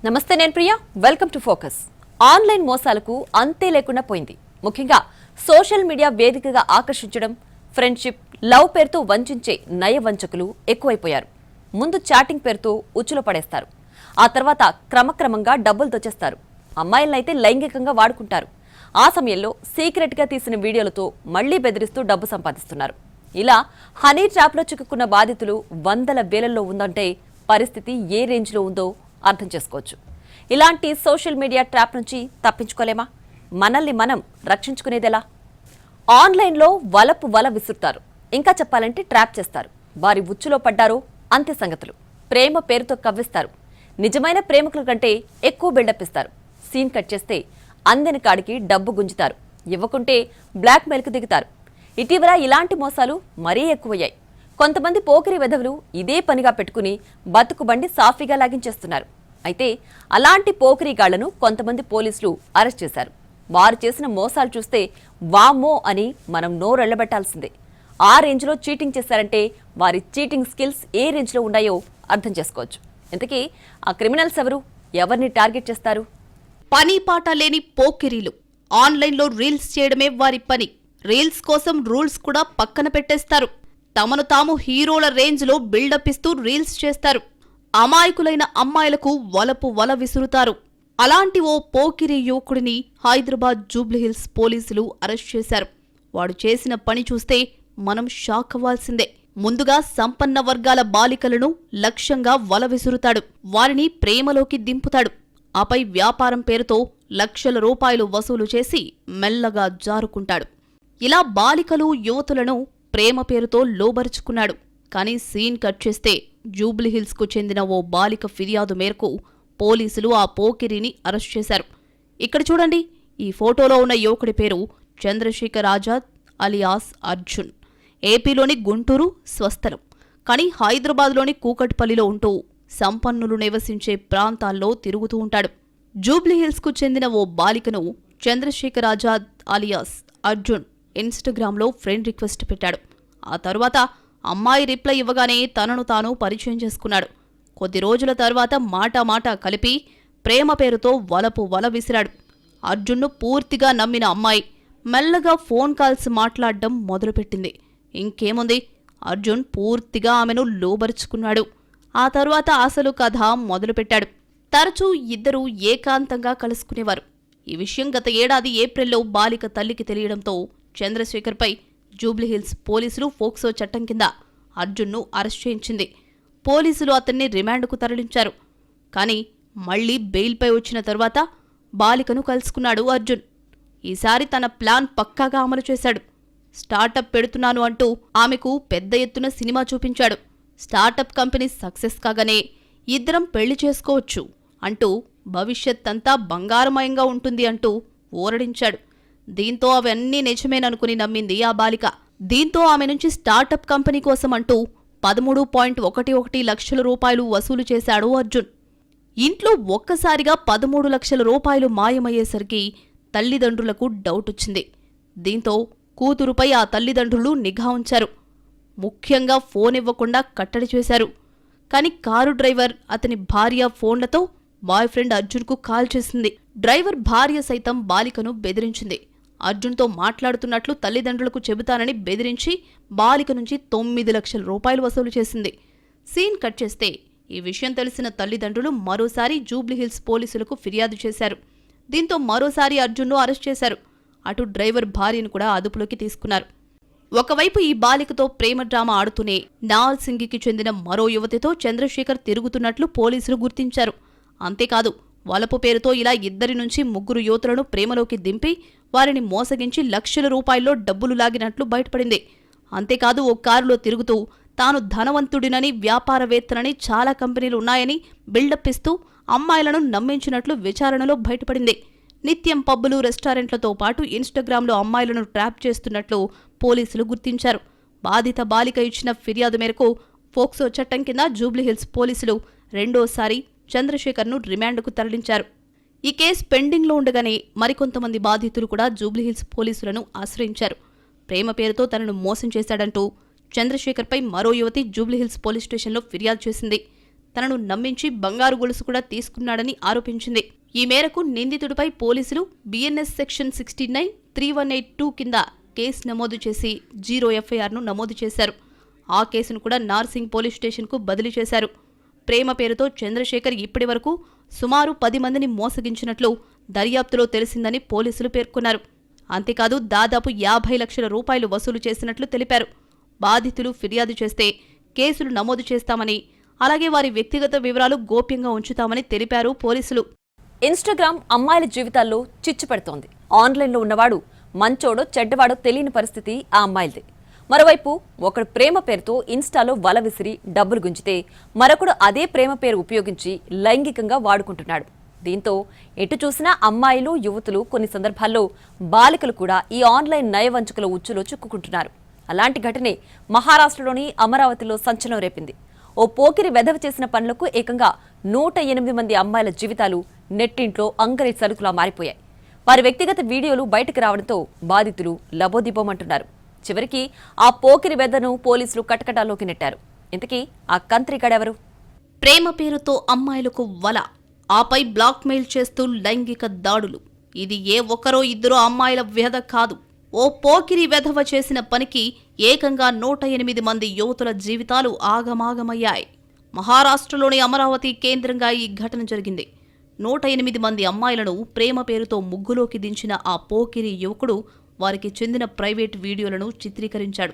నమస్తే, నేను Priya. Welcome to focus. Online మోసాలకు అంతే లేకుండా పోయింది. ముఖ్యంగా సోషల్ మీడియా వేదికగా ఆకర్షించడం, ఫ్రెండ్షిప్, లవ్ పేరుతో వంచించే నయవంచకులు ఎక్కువైపోయారు. ముందు చాటింగ్ పేరుతో ఉచ్చులో పడేస్తారు. ఆ తర్వాత క్రమక్రమంగా డబ్బులు దొచ్చేస్తారు. అమ్మాయిలనైతే లైంగికంగా వాడుకుంటారు. ఆ సమయంలో సీక్రెట్గా తీసిన వీడియోలతో మళ్లీ బెదిరిస్తూ డబ్బు సంపాదిస్తున్నారు. ఇలా హనీ ట్రాప్లో చిక్కుకున్న బాధితులు వందల వేలల్లో ఉందంటే పరిస్థితి ఏ రేంజ్లో ఉందో అర్థం చేసుకోవచ్చు. ఇలాంటి సోషల్ మీడియా ట్రాప్ నుంచి తప్పించుకోలేమా? మనల్ని మనం రక్షించుకునేదెలా? ఆన్లైన్లో వల విసురుతారు. ఇంకా చెప్పాలంటే ట్రాప్ చేస్తారు. వారి ఉచ్చులో పడ్డారో అంతే సంగతులు. ప్రేమ పేరుతో కవ్విస్తారు. నిజమైన ప్రేమికుల కంటే ఎక్కువ బిల్డప్ ఇస్తారు. సీన్ కట్ చేస్తే అందని కాడికి డబ్బు గుంజుతారు. ఇవ్వకుంటే బ్లాక్ మెయిల్కు దిగుతారు. ఇటీవల ఇలాంటి మోసాలు మరీ ఎక్కువయ్యాయి. కొంతమంది పోకిరి వెధవులు ఇదే పనిగా పెట్టుకుని బతుకుబండి సాఫీగా లాగించేస్తున్నారు. అయితే అలాంటి పోకిరిగాళ్లను కొంతమంది పోలీసులు అరెస్ట్ చేశారు. వారు చేసిన మోసాలు చూస్తే వామ్మో అని మనం నోరెళ్లబెట్టాల్సిందే. ఆ రేంజ్లో చీటింగ్ చేశారంటే వారి చీటింగ్ స్కిల్స్ ఏ రేంజ్లో ఉన్నాయో అర్థం చేసుకోవచ్చు. ఇంతకీ ఆ క్రిమినల్స్ ఎవరిని టార్గెట్ చేస్తారు? పని పాట లేని పోకిరీలు. ఆన్లైన్లో రీల్స్ చేయడమే వారి పని. రీల్స్ కోసం రూల్స్ కూడా పక్కన పెట్టేస్తారు. తమను తాము హీరోల రేంజ్లో బిల్డప్ ఇస్తూ రీల్స్ చేస్తారు. అమాయకులైన అమ్మాయిలకు వల విసురుతారు. అలాంటి ఓ పోకిరి యువకుడిని హైదరాబాద్ జూబ్లీహిల్స్ పోలీసులు అరెస్ట్ చేశారు. వాడు చేసిన పని చూస్తే మనం షాక్ అవ్వాల్సిందే. ముందుగా సంపన్న వర్గాల బాలికలను లక్ష్యంగా వల విసురుతాడు. వారిని ప్రేమలోకి దింపుతాడు. ఆపై వ్యాపారం పేరుతో లక్షల రూపాయలు వసూలు చేసి మెల్లగా జారుకుంటాడు. ఇలా బాలికలు, యువతులను ప్రేమ పేరుతో లోబరుచుకున్నాడు. కానీ సీన్ కట్ చేస్తే జూబ్లీహిల్స్కు చెందిన ఓ బాలిక ఫిర్యాదు మేరకు పోలీసులు ఆ పోకిరిని అరెస్ట్ చేశారు. ఇక్కడ చూడండి, ఈ ఫోటోలో ఉన్న యువకుడి పేరు చంద్రశేఖర్ ఆజాద్ అలియాస్ అర్జున్. ఏపీలోని గుంటూరు స్వస్థలం. కానీ హైదరాబాద్లోని కూకట్పల్లిలో ఉంటూ సంపన్నులు నివసించే ప్రాంతాల్లో తిరుగుతూ ఉంటాడు. జూబ్లీహిల్స్కు చెందిన ఓ బాలికను చంద్రశేఖర్ ఆజాద్ అలియాస్ అర్జున్ ఇన్స్టాగ్రామ్లో ఫ్రెండ్ రిక్వెస్ట్ పెట్టాడు. ఆ తరువాత అమ్మాయి రిప్లై ఇవ్వగానే తనను తాను పరిచయం చేసుకున్నాడు. కొద్ది రోజుల తర్వాత మాట కలిపి ప్రేమ పేరుతో వల విసిరాడు. అర్జున్ను పూర్తిగా నమ్మిన అమ్మాయి మెల్లగా ఫోన్ కాల్స్ మాట్లాడడం మొదలుపెట్టింది. ఇంకేముంది, అర్జున్ పూర్తిగా ఆమెను లోబరుచుకున్నాడు. ఆ తరువాత అసలు కథ మొదలుపెట్టాడు. తరచూ ఇద్దరూ ఏకాంతంగా కలుసుకునేవారు. ఈ విషయం గత ఏడాది ఏప్రిల్లో బాలిక తల్లికి తెలియడంతో చంద్రశేఖర్పై జూబ్లీహిల్స్ పోలీసులు ఫోక్సో చట్టం కింద అర్జున్ను అరెస్ట్ చేయించింది. పోలీసులు అతన్ని రిమాండ్కు తరలించారు. కానీ మళ్లీ బెయిల్పై వచ్చిన తరువాత బాలికను కలుసుకున్నాడు అర్జున్. ఈసారి తన ప్లాన్ పక్కాగా అమలు చేశాడు. స్టార్టప్ పెడుతున్నాను అంటూ ఆమెకు పెద్ద ఎత్తున సినిమా చూపించాడు. స్టార్టప్ కంపెనీ సక్సెస్ కాగానే ఇద్దరం పెళ్లి చేసుకోవచ్చు అంటూ భవిష్యత్ అంతా బంగారమయంగా ఉంటుంది అంటూ ఊరడించాడు. దీంతో అవన్నీ నిజమేననుకుని నమ్మింది ఆ బాలిక. దీంతో ఆమె నుంచి స్టార్టప్ కంపెనీ కోసం అంటూ 13.11 లక్షల రూపాయలు వసూలు చేశాడు అర్జున్. ఇంట్లో ఒక్కసారిగా 13 లక్షల రూపాయలు మాయమయ్యేసరికి తల్లిదండ్రులకు డౌట్ వచ్చింది. దీంతో కూతురుపై ఆ తల్లిదండ్రులు నిఘా ఉంచారు. ముఖ్యంగా ఫోన్ ఇవ్వకుండా కట్టడి చేశారు. కాని కారు డ్రైవర్, అతని భార్య ఫోన్లతో బాయ్ ఫ్రెండ్ అర్జున్కు కాల్ చేసింది. డ్రైవర్ భార్య సైతం బాలికను బెదిరించింది. అర్జున్తో మాట్లాడుతున్నట్లు తల్లిదండ్రులకు చెబుతానని బెదిరించి బాలిక నుంచి 9 లక్షల రూపాయలు వసూలు చేసింది. సీన్ కట్ చేస్తే ఈ విషయం తెలిసిన తల్లిదండ్రులు మరోసారి జూబ్లీహిల్స్ పోలీసులకు ఫిర్యాదు చేశారు. దీంతో మరోసారి అర్జున్ను అరెస్ట్ చేశారు. అటు డ్రైవర్ భార్యను కూడా అదుపులోకి తీసుకున్నారు. ఒకవైపు ఈ బాలికతో ప్రేమ డ్రామా ఆడుతూనే నాల్సింగికి చెందిన మరో యువతితో చంద్రశేఖర్ తిరుగుతున్నట్లు పోలీసులు గుర్తించారు. అంతేకాదు, వలపు పేరుతో ఇలా 2 నుంచి 3 యువతులను ప్రేమలోకి దింపి వారిని మోసగించి లక్షల రూపాయల్లో డబ్బులు లాగినట్లు బయటపడింది. అంతేకాదు, ఓ కారులో తిరుగుతూ తాను ధనవంతుడినని, వ్యాపారవేత్తనని, చాలా కంపెనీలు ఉన్నాయని బిల్డప్ ఇస్తూ అమ్మాయిలను నమ్మించినట్లు విచారణలో బయటపడింది. నిత్యం పబ్బులు, రెస్టారెంట్లతో పాటు ఇన్స్టాగ్రామ్లో అమ్మాయిలను ట్రాప్ చేస్తున్నట్లు పోలీసులు గుర్తించారు. బాధిత బాలిక ఇచ్చిన ఫిర్యాదు మేరకు ఫోక్సో చట్టం కింద జూబ్లీహిల్స్ పోలీసులు రెండోసారి చంద్రశేఖర్ను రిమాండ్కు తరలించారు. ఈ కేసు పెండింగ్లో ఉండగానే మరికొంతమంది బాధితులు కూడా జూబ్లీహిల్స్ పోలీసులను ఆశ్రయించారు. ప్రేమ పేరుతో తనను మోసం చేశాడంటూ చంద్రశేఖర్పై మరో యువతి జూబ్లీహిల్స్ పోలీస్ స్టేషన్లో ఫిర్యాదు చేసింది. తనను నమ్మించి బంగారు గొలుసు కూడా తీసుకున్నాడని ఆరోపించింది. ఈ మేరకు నిందితుడిపై పోలీసులు బిఎన్ఎస్ సెక్షన్ 69, 3182 కింద కేసు నమోదు చేసి 0 ఎఫ్ఐఆర్ను నమోదు చేశారు. ఆ కేసును కూడా నార్సింగ్ పోలీస్ స్టేషన్కు బదిలీ చేశారు. ప్రేమ పేరుతో చంద్రశేఖర్ ఇప్పటి వరకు సుమారు 10 మందిని మోసగించినట్లు దర్యాప్తులో తెలిసిందని పోలీసులు పేర్కొన్నారు. అంతేకాదు దాదాపు 50 లక్షల రూపాయలు వసూలు చేసినట్లు తెలిపారు. బాధితులు ఫిర్యాదు చేస్తే కేసులు నమోదు చేస్తామని, అలాగే వారి వ్యక్తిగత వివరాలు గోప్యంగా ఉంచుతామని తెలిపారు పోలీసులు. ఇన్స్టాగ్రామ్ అమ్మాయిల జీవితాల్లో చిచ్చు పెడుతోంది. ఆన్లైన్లో ఉన్నవాడు మంచోడో చెడ్డవాడో తెలియని పరిస్థితి ఆ అమ్మాయిలది. మరోవైపు ఒకడు ప్రేమ పేరుతో ఇన్స్టాలో వల విసిరి డబ్బులు గుంజితే మరొకడు అదే ప్రేమ పేరు ఉపయోగించి లైంగికంగా వాడుకుంటున్నాడు. దీంతో ఎటు చూసినా అమ్మాయిలు, యువతులు, కొన్ని సందర్భాల్లో బాలికలు కూడా ఈ ఆన్లైన్ నయవంచకుల ఉచ్చులో చిక్కుకుంటున్నారు. అలాంటి ఘటనే మహారాష్ట్రలోని అమరావతిలో సంచలనం రేపింది. ఓ పోకిరి వెధవ చేసిన పనులకు ఏకంగా 108 మంది అమ్మాయిల జీవితాలు నెట్టింట్లో అంగరి సరుకులా మారిపోయాయి. వారి వ్యక్తిగత వీడియోలు బయటకు రావడంతో బాధితులు లబోదిబోమంటున్నారు. చివరికి ఆ పోకిరి వెధను పోలీసులు కటకటాల్లోకి నెట్టారు. ఇంతకీ ఆ కంత్రిగాడెవరు? ప్రేమ పేరుతో అమ్మాయిలకు వల, ఆపై బ్లాక్మెయిల్ చేస్తూ లైంగిక దాడులు. ఇది ఏ ఒక్కరో ఇద్దరో అమ్మాయిల వ్యధ కాదు. ఓ పోకిరి వెధవ చేసిన పనికి ఏకంగా 108 మంది యువతుల జీవితాలు ఆగమాగమయ్యాయి. మహారాష్ట్రలోని అమరావతి కేంద్రంగా ఈ ఘటన జరిగింది. 108 మంది అమ్మాయిలను ప్రేమ పేరుతో ముగ్గులోకి దించిన ఆ పోకిరి యువకుడు వారికి చెందిన ప్రైవేట్ వీడియోలను చిత్రీకరించాడు.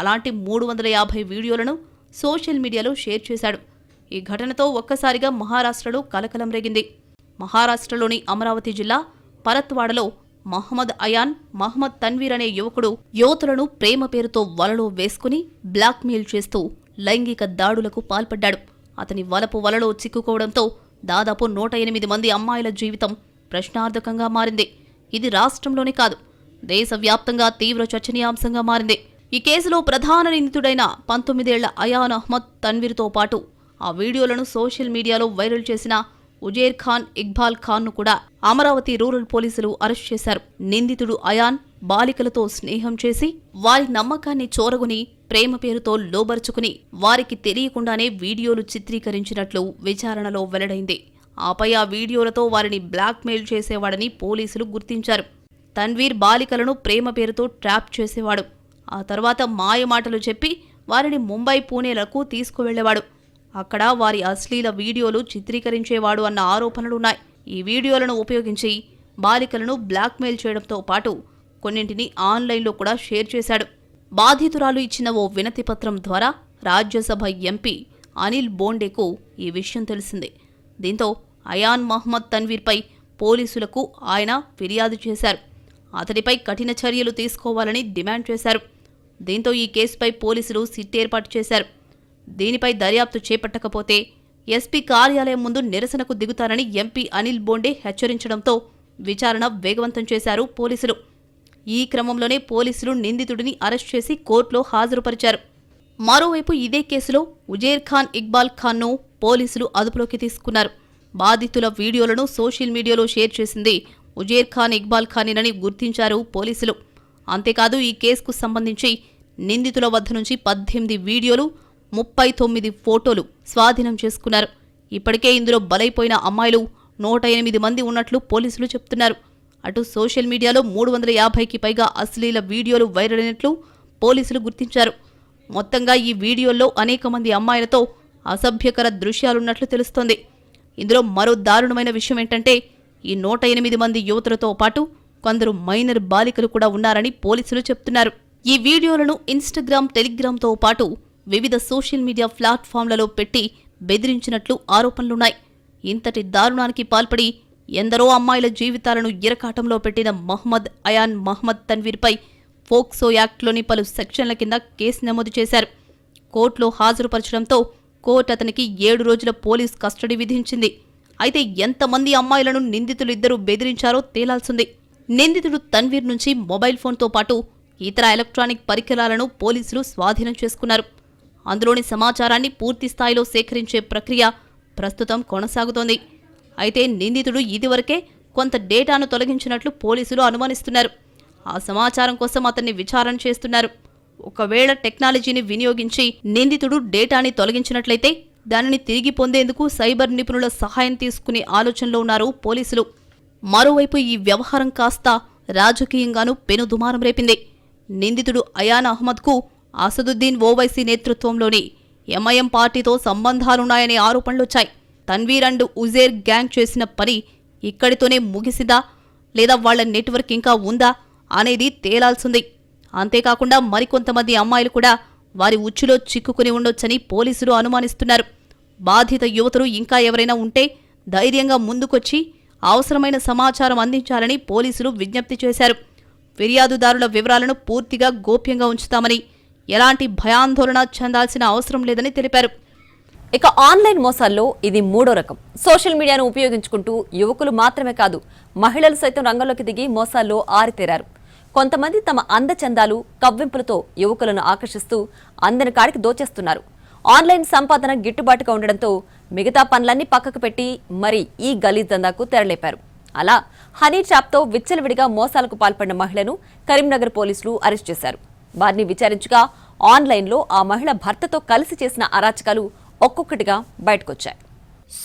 అలాంటి 350 వీడియోలను సోషల్ మీడియాలో షేర్ చేశాడు. ఈ ఘటనతో ఒక్కసారిగా మహారాష్ట్రలో కలకలం రేగింది. మహారాష్ట్రలోని అమరావతి జిల్లా పరత్వాడలో మహమ్మద్ అయాన్ మహమ్మద్ తన్వీర్ అనే యువకుడు యువతులను ప్రేమ పేరుతో వలలో వేసుకుని బ్లాక్మెయిల్ చేస్తూ లైంగిక దాడులకు పాల్పడ్డాడు. అతని వలలో చిక్కుకోవడంతో దాదాపు 108 మంది అమ్మాయిల జీవితం ప్రశ్నార్థకంగా మారింది. ఇది రాష్ట్రంలోనే కాదు, దేశవ్యాప్తంగా తీవ్ర చర్చనీయాంశంగా మారింది. ఈ కేసులో ప్రధాన నిందితుడైన 19 ఏళ్ల అయాన్ అహ్మద్ తన్వీర్తో పాటు ఆ వీడియోలను సోషల్ మీడియాలో వైరల్ చేసిన ఉజేర్ ఖాన్ ఇక్బాల్ ఖాన్ను కూడా అమరావతి రూరల్ పోలీసులు అరెస్ట్ చేశారు. నిందితుడు అయాన్ బాలికలతో స్నేహం చేసి వారి నమ్మకాన్ని చోరగుని ప్రేమ పేరుతో లోబరుచుకుని వారికి తెలియకుండానే వీడియోలు చిత్రీకరించినట్లు విచారణలో వెల్లడైంది. ఆపై ఆ వీడియోలతో వారిని బ్లాక్మెయిల్ చేసేవాడని పోలీసులు గుర్తించారు. తన్వీర్ బాలికలను ప్రేమ పేరుతో ట్రాప్ చేసేవాడు. ఆ తర్వాత మాయమాటలు చెప్పి వారిని ముంబై, పూణేలకు తీసుకువెళ్లేవాడు. అక్కడ వారి అశ్లీల వీడియోలు చిత్రీకరించేవాడు అన్న ఆరోపణలున్నాయి. ఈ వీడియోలను ఉపయోగించి బాలికలను బ్లాక్మెయిల్ చేయడంతో పాటు కొన్నింటిని ఆన్లైన్లో కూడా షేర్ చేశాడు. బాధితురాలు ఇచ్చిన ఓ వినతి పత్రం ద్వారా రాజ్యసభ ఎంపీ అనిల్ బోండేకు ఈ విషయం తెలిసింది. దీంతో అయాన్ మహమ్మద్ తన్వీర్పై పోలీసులకు ఆయన ఫిర్యాదు చేశారు. అతడిపై కఠిన చర్యలు తీసుకోవాలని డిమాండ్ చేశారు. దీంతో ఈ కేసుపై పోలీసులు సిట్ ఏర్పాటు చేశారు. దీనిపై దర్యాప్తు చేపట్టకపోతే ఎస్పీ కార్యాలయం ముందు నిరసనకు దిగుతారని ఎంపీ అనిల్ బోండే హెచ్చరించడంతో విచారణ వేగవంతం చేశారు పోలీసులు. ఈ క్రమంలోనే పోలీసులు నిందితుడిని అరెస్ట్ చేసి కోర్టులో హాజరుపరిచారు. మరోవైపు ఇదే కేసులో ఉజేర్ ఖాన్ ఇక్బాల్ ఖాన్ను పోలీసులు అదుపులోకి తీసుకున్నారు. బాధితుల వీడియోలను సోషల్ మీడియాలో షేర్ చేసింది ఉజేర్ ఖాన్ ఇక్బాల్ ఖానేనని గుర్తించారు పోలీసులు. అంతేకాదు ఈ కేసుకు సంబంధించి నిందితుల వద్ద నుంచి 18 వీడియోలు, 39 ఫోటోలు స్వాధీనం చేసుకున్నారు. ఇప్పటికే ఇందులో బలైపోయిన అమ్మాయిలు 108 మంది ఉన్నట్లు పోలీసులు చెప్తున్నారు. అటు సోషల్ మీడియాలో 350కి పైగా అశ్లీల వీడియోలు వైరల్ అయినట్లు పోలీసులు గుర్తించారు. మొత్తంగా ఈ వీడియోల్లో అనేక మంది అమ్మాయిలతో అసభ్యకర దృశ్యాలున్నట్లు తెలుస్తోంది. ఇందులో మరో దారుణమైన విషయం ఏంటంటే ఈ 108 మంది యువతులతో పాటు కొందరు మైనర్ బాలికలు కూడా ఉన్నారని పోలీసులు చెప్తున్నారు. ఈ వీడియోలను ఇన్స్టాగ్రామ్, టెలిగ్రామ్తో పాటు వివిధ సోషల్ మీడియా ప్లాట్ఫామ్లలో పెట్టి బెదిరించినట్లు ఆరోపణలున్నాయి. ఇంతటి దారుణానికి పాల్పడి ఎందరో అమ్మాయిల జీవితాలను ఇరకాటంలో పెట్టిన మహమ్మద్ అయాన్ మహమ్మద్ తన్వీర్పై ఫోక్సో యాక్ట్లోని పలు సెక్షన్ల కింద కేసు నమోదు చేశారు. కోర్టులో హాజరుపరచడంతో కోర్టు అతనికి 7 రోజుల పోలీస్ కస్టడీ విధించింది. అయితే ఎంతమంది అమ్మాయిలను నిందితులిద్దరూ బెదిరించారో తేలాల్సింది. నిందితుడు తన్వీర్ నుంచి మొబైల్ ఫోన్తో పాటు ఇతర ఎలక్ట్రానిక్ పరికరాలను పోలీసులు స్వాధీనం చేసుకున్నారు. అందులోని సమాచారాన్ని పూర్తి స్థాయిలో సేకరించే ప్రక్రియ ప్రస్తుతం కొనసాగుతోంది. అయితే నిందితుడు ఇదివరకే కొంత డేటాను తొలగించినట్లు పోలీసులు అనుమానిస్తున్నారు. ఆ సమాచారం కోసం అతన్ని విచారణ చేస్తున్నారు. ఒకవేళ టెక్నాలజీని వినియోగించి నిందితుడు డేటాని తొలగించినట్లయితే దానిని తిరిగి పొందేందుకు సైబర్ నిపుణుల సహాయం తీసుకునే ఆలోచనలో ఉన్నారు పోలీసులు. మరోవైపు ఈ వ్యవహారం కాస్త రాజకీయంగానూ పెనుదుమారం రేపింది. నిందితుడు అయాన్ అహ్మద్కు అసదుద్దీన్ ఓవైసీ నేతృత్వంలోని ఎంఐఎం పార్టీతో సంబంధాలున్నాయనే ఆరోపణలొచ్చాయి. తన్వీర్ అండ్ ఉజేర్ గ్యాంగ్ చేసిన పని ఇక్కడితోనే ముగిసిందా లేదా వాళ్ల నెట్వర్క్ ఇంకా ఉందా అనేది తేలాల్సింది. అంతేకాకుండా మరికొంతమంది అమ్మాయిలు కూడా వారి ఉచ్చులో చిక్కుకుని ఉండొచ్చని పోలీసులు అనుమానిస్తున్నారు. బాధిత యువతులు ఇంకా ఎవరైనా ఉంటే ధైర్యంగా ముందుకొచ్చి అవసరమైన సమాచారం అందించాలని పోలీసులు విజ్ఞప్తి చేశారు. ఫిర్యాదుదారుల వివరాలను పూర్తిగా గోప్యంగా ఉంచుతామని, ఎలాంటి భయాందోళన చెందాల్సిన అవసరం లేదని తెలిపారు. ఇక ఆన్లైన్ మోసాల్లో ఇది మూడో రకం. సోషల్ మీడియాను ఉపయోగించుకుంటూ యువకులు మాత్రమే కాదు, మహిళలు సైతం రంగంలోకి దిగి మోసాల్లో ఆరితేరారు. కొంతమంది తమ అందచందాలు, కవ్వింపులతో యువకులను ఆకర్షిస్తూ అందని కాడికి దోచేస్తున్నారు. ఆన్లైన్ సంపాదన గిట్టుబాటుగా ఉండడంతో మిగతా పనులన్నీ పక్కకు పెట్టి మరి ఈ గలీజ్ దందాకు తెరలేపారు. అలా హనీ ట్రాప్తో విచ్చలవిడిగా మోసాలకు పాల్పడిన మహిళను కరీంనగర్ పోలీసులు అరెస్ట్ చేశారు. వారిని విచారించగా ఆన్లైన్లో ఆ మహిళ భర్తతో కలిసి చేసిన అరాచకాలు ఒక్కొక్కటిగా బయటకొచ్చాయి.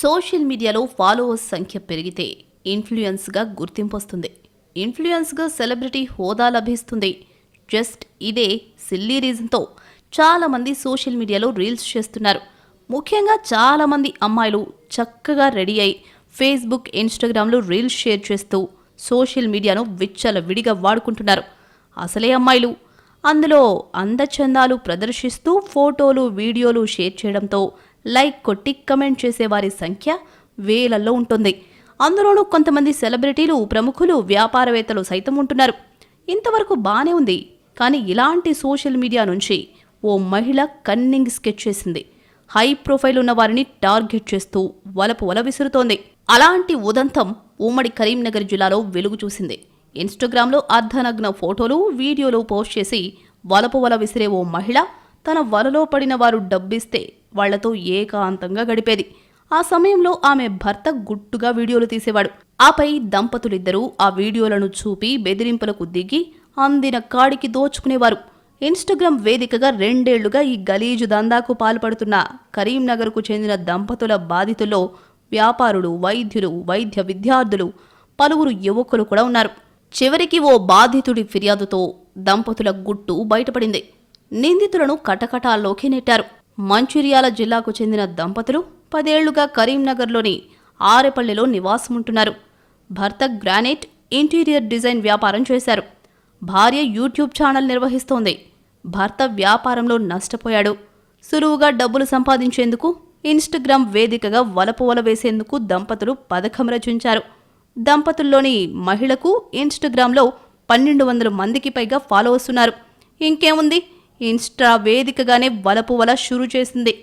సోషల్ మీడియాలో ఫాలోవర్స్ సంఖ్య పెరిగితే ఇన్ఫ్లుయెన్స్గా గుర్తింపు వస్తుంది. ఇన్ఫ్లుయెన్స్గా సెలబ్రిటీ హోదా లభిస్తుంది. జస్ట్ ఇదే సిల్లీ రీజన్తో చాలామంది సోషల్ మీడియాలో రీల్స్ చేస్తున్నారు. ముఖ్యంగా చాలామంది అమ్మాయిలు చక్కగా రెడీ అయి ఫేస్బుక్, ఇన్స్టాగ్రామ్లో రీల్స్ షేర్ చేస్తూ సోషల్ మీడియాను విచ్చలవిడిగా వాడుకుంటున్నారు. అసలే అమ్మాయిలు అందులో అందచందాలు ప్రదర్శిస్తూ ఫోటోలు, వీడియోలు షేర్ చేయడంతో లైక్ కొట్టి కమెంట్ చేసేవారి సంఖ్య వేలల్లో ఉంటుంది. అందులోనూ కొంతమంది సెలబ్రిటీలు, ప్రముఖులు, వ్యాపారవేత్తలు సైతం ఉంటున్నారు. ఇంతవరకు బానే ఉంది. కానీ ఇలాంటి సోషల్ మీడియా నుంచి ఓ మహిళ కన్నింగ్ స్కెచ్ చేసింది. హై ప్రొఫైల్ ఉన్న వారిని టార్గెట్ చేస్తూ వల విసురుతోంది. అలాంటి ఉదంతం ఉమ్మడి కరీంనగర్ జిల్లాలో వెలుగు చూసింది. ఇన్స్టాగ్రామ్లో అర్ధనగ్న ఫోటోలు, వీడియోలు పోస్ట్ చేసి వల విసిరే ఓ మహిళ తన వలలో పడిన వారు డబ్బిస్తే వాళ్లతో ఏకాంతంగా గడిపేది. ఆ సమయంలో ఆమె భర్త గుట్టుగా వీడియోలు తీసేవాడు. ఆపై దంపతులిద్దరూ ఆ వీడియోలను చూపి బెదిరింపులకు దిగి అందిన కాడికి దోచుకునేవారు. ఇన్స్టాగ్రామ్ వేదికగా 2 ఏళ్లుగా ఈ గలీజు దందాకు పాల్పడుతున్న కరీంనగర్కు చెందిన దంపతుల బాధితుల్లో వ్యాపారులు, వైద్యులు, వైద్య విద్యార్థులు, పలువురు యువకులు కూడా ఉన్నారు. చివరికి ఓ బాధితుడి ఫిర్యాదుతో దంపతుల గుట్టు బయటపడింది. నిందితులను కటకటాల్లోకి నెట్టారు. మంచిర్యాల జిల్లాకు చెందిన దంపతులు 10 ఏళ్లుగా కరీంనగర్లోని ఆరెపల్లిలో నివాసముంటున్నారు. భర్త గ్రానైట్ ఇంటీరియర్ డిజైన్ వ్యాపారం చేశారు. భార్య యూట్యూబ్ ఛానల్ నిర్వహిస్తోంది. భర్త వ్యాపారంలో నష్టపోయాడు. సులువుగా డబ్బులు సంపాదించేందుకు ఇన్స్టాగ్రామ్ వేదికగా వల వేసేందుకు దంపతులు పథకం రచించారు. దంపతుల్లోని మహిళకు ఇన్స్టాగ్రామ్లో 1200 మందికి పైగా ఫాలోవర్స్ ఉన్నారు. ఇంకేముంది, ఇన్స్టా వేదికగానే వల షురూ చేసింది.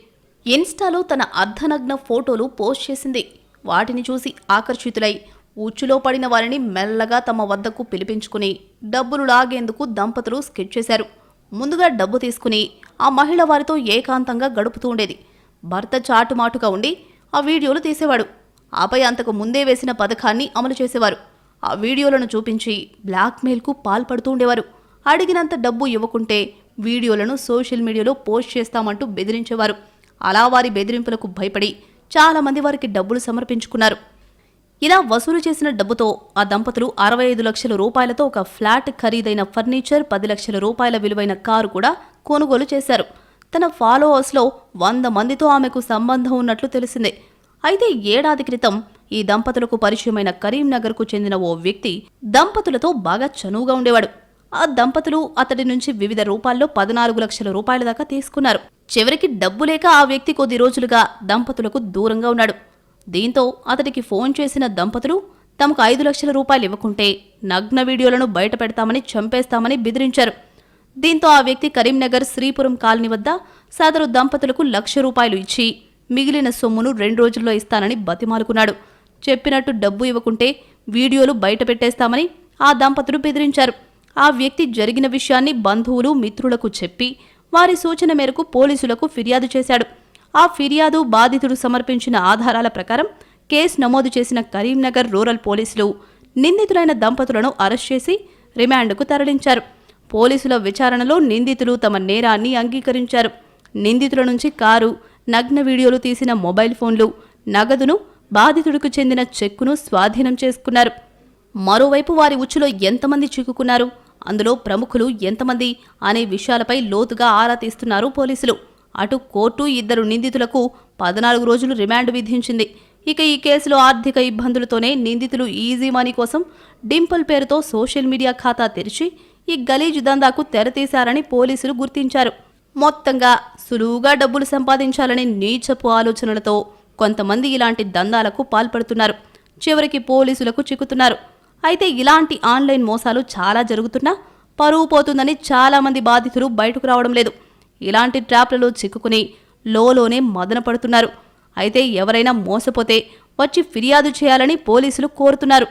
ఇన్స్టాలో తన అర్ధనగ్న ఫోటోలు పోస్ట్ చేసింది. వాటిని చూసి ఆకర్షితులై ఉచ్చులో పడిన వారిని మెల్లగా తమ వద్దకు పిలిపించుకుని డబ్బులు లాగేందుకు దంపతులు స్కెచ్ చేశారు. ముందుగా డబ్బు తీసుకుని ఆ మహిళ వారితో ఏకాంతంగా గడుపుతూ ఉండేది. భర్త చాటుమాటుగా ఉండి ఆ వీడియోలు తీసేవాడు. ఆపై అంతకు ముందే వేసిన పథకాన్ని అమలు చేసేవారు. ఆ వీడియోలను చూపించి బ్లాక్మెయిల్కు పాల్పడుతూ ఉండేవారు. అడిగినంత డబ్బు ఇవ్వకుంటే వీడియోలను సోషల్ మీడియాలో పోస్ట్ చేస్తామంటూ బెదిరించేవారు. అలా వారి బెదిరింపులకు భయపడి చాలామంది వారికి డబ్బులు సమర్పించుకున్నారు. ఇలా వసూలు చేసిన డబ్బుతో ఆ దంపతులు 65 లక్షల రూపాయలతో ఒక ఫ్లాట్, ఖరీదైన ఫర్నిచర్, 10 లక్షల రూపాయల విలువైన కారు కూడా కొనుగోలు చేశారు. తన ఫాలోవర్స్లో 100 మందితో ఆమెకు సంబంధం ఉన్నట్లు తెలిసిందే. అయితే ఏడాది క్రితం ఈ దంపతులకు పరిచయమైన కరీంనగర్కు చెందిన ఓ వ్యక్తి దంపతులతో బాగా చనువుగా ఉండేవాడు. ఆ దంపతులు అతడి నుంచి వివిధ రూపాల్లో 14 లక్షల రూపాయల దాకా తీసుకున్నారు. చివరికి డబ్బు లేక ఆ వ్యక్తి కొద్ది రోజులుగా దంపతులకు దూరంగా ఉన్నాడు. దీంతో అతడికి ఫోన్ చేసిన దంపతులు తమకు 5 లక్షల రూపాయలు ఇవ్వకుంటే నగ్న వీడియోలను బయట పెడతామని, చంపేస్తామని బెదిరించారు. దీంతో ఆ వ్యక్తి కరీంనగర్ శ్రీపురం కాలనీ వద్ద సదరు దంపతులకు 1 లక్ష రూపాయలు ఇచ్చి మిగిలిన సొమ్మును 2 రోజుల్లో ఇస్తానని బతిమాలుకున్నాడు. చెప్పినట్టు డబ్బు ఇవ్వకుంటే వీడియోలు బయట పెట్టేస్తామని ఆ దంపతులు బెదిరించారు. ఆ వ్యక్తి జరిగిన విషయాన్ని బంధువులు, మిత్రులకు చెప్పి వారి సూచన మేరకు పోలీసులకు ఫిర్యాదు చేశాడు. ఆ ఫిర్యాదు బాధితుడు సమర్పించిన ఆధారాల ప్రకారం కేసు నమోదు చేసిన కరీంనగర్ రూరల్ పోలీసులు నిందితులైన దంపతులను అరెస్ట్ చేసి రిమాండ్కు తరలించారు. పోలీసుల విచారణలో నిందితులు తమ నేరాన్ని అంగీకరించారు. నిందితుల నుంచి కారు, నగ్న వీడియోలు తీసిన మొబైల్ ఫోన్లు, నగదును, బాధితుడికి చెందిన చెక్కును స్వాధీనం చేసుకున్నారు. మరోవైపు వారి ఉచ్చులో ఎంతమంది చిక్కుకున్నారు, అందులో ప్రముఖులు ఎంతమంది అనే విషయాలపై లోతుగా ఆరా తీస్తున్నారు పోలీసులు. అటు కోర్టు 2 నిందితులకు 14 రోజులు రిమాండ్ విధించింది. ఇక ఈ కేసులో ఆర్థిక ఇబ్బందులతోనే నిందితులు ఈజీ మనీ కోసం డింపుల్ పేరుతో సోషల్ మీడియా ఖాతా తెరిచి ఈ గలీజు దందాకు తెరతీశారని పోలీసులు గుర్తించారు. మొత్తంగా సులువుగా డబ్బులు సంపాదించాలనే నీచపు ఆలోచనలతో కొంతమంది ఇలాంటి దందాలకు పాల్పడుతున్నారు. చివరికి పోలీసులకు చిక్కుతున్నారు. అయితే ఇలాంటి ఆన్లైన్ మోసాలు చాలా జరుగుతున్నా పరువు పోతుందని చాలామంది బాధితులు బయటకు రావడం లేదు. ఇలాంటి ట్రాప్లలో చిక్కుకుని లోలోనే మదన పడుతున్నారు. అయితే ఎవరైనా మోసపోతే వచ్చి ఫిర్యాదు చేయాలని పోలీసులు కోరుతున్నారు.